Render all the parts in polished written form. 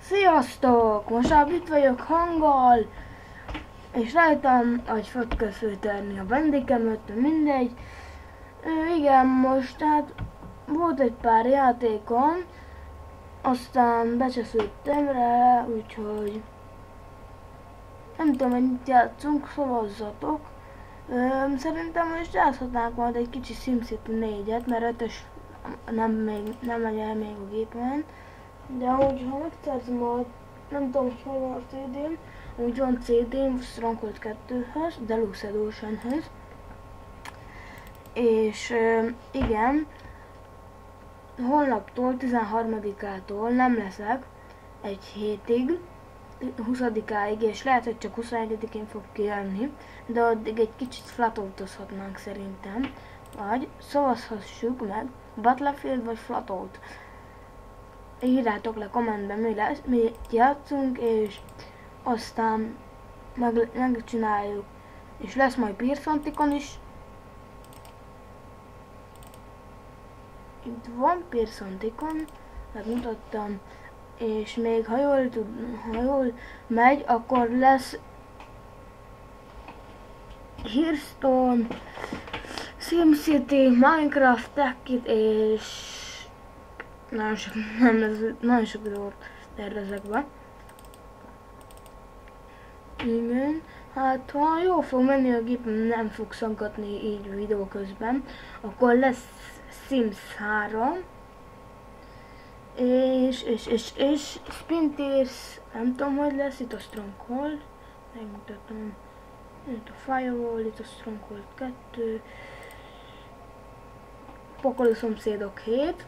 Sziasztok! Most már itt vagyok hanggal, és rajtam egy fog közvetíteni a vendégemet, mindegy. Igen, most hát volt egy pár játékom, aztán becsesződtem rá, úgyhogy nem tudom, hogy mit játszunk, szavazzatok. Szerintem most játszhatnánk majd egy kicsi SimCity 4-et, mert 5-ös nem megy el még a gépen. De ahogy ha megszerzem a, nem tudom, hogy hol van a CD-m, úgy van CD-m Stronghold 2-höz, Deluxe Edition-höz. És igen, holnaptól, 13-ától nem leszek egy hétig, 20-áig, és lehet, hogy csak 21-én fog kijönni, de addig egy kicsit flatoltozhatnánk szerintem, vagy szavazhassuk meg Battlefield vagy Flatout. Írjátok le kommentben, mi játszunk, és aztán megcsináljuk. És lesz majd Pearson is. Itt van Pearson, megmutattam. És még ha jól megy, akkor lesz Hearthstone, SimCity, Minecraft, Techit és nagyon sok videót tervezek be. Igen, hát ha jól fog menni a gép, nem fog szaggatni így videó közben, akkor lesz Sims 3, és Spinters, nem tudom, hogy lesz, itt a Stronghold, megmutatom, itt a Firewall, itt a Stronghold 2, Pokoli szomszédok 7,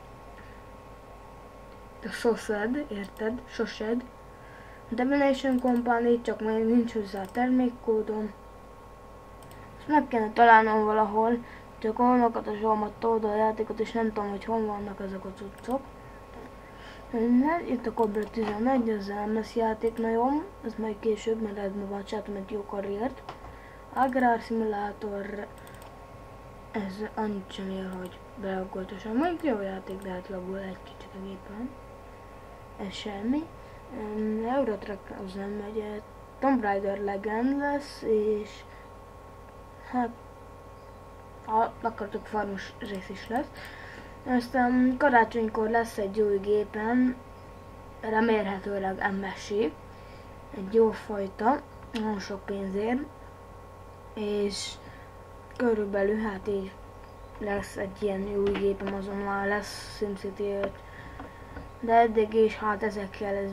a Sosed, érted? Sosed. Domination Company, csak még nincs hozzá a termékkódom. Ezt meg kellene találnom valahol, csak holnakat a zsolmat oldal a játékot, és nem tudom, hogy hol vannak ezek a cuccok. Itt a Cobra 11, ez nem lesz játék nagyon, ez majd később, mert ebben van csináltam egy jó karriert. Agrár Simulator, ez annyit sem ér, hogy belagoltosan. Mondjuk jó játék, de hát lagol egy kicsit a gépen. Ez semmi. Eurotrack az nem megy, Tomb Raider Legend lesz, és hát ha akartok farmos rész is lesz. Aztán karácsonykor lesz egy új gépen, remélhetőleg MSI, egy jó fajta, nagyon sok pénzért, és körülbelül hát így lesz egy ilyen új gépem, azon már lesz SimCity 5. De eddig is hát ezekkel ez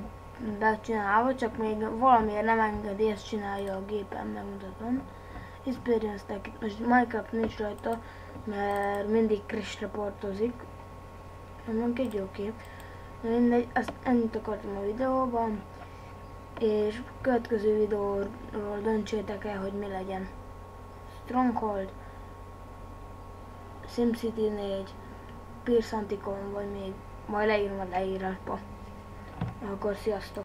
becsinálva, csak még valamiért nem engedi, ezt csinálja a gépen, megmutatom. Experience Tech, most Minecraft nincs rajta, mert mindig crash reportozik. Nem egy jó kép. Mindegy, azt ennyit akartam a videóban, és következő videóról döntsétek el, hogy mi legyen. Stronghold, SimCity 4, Pearson, vagy még majd leírom a leírásba. Akkor sziasztok!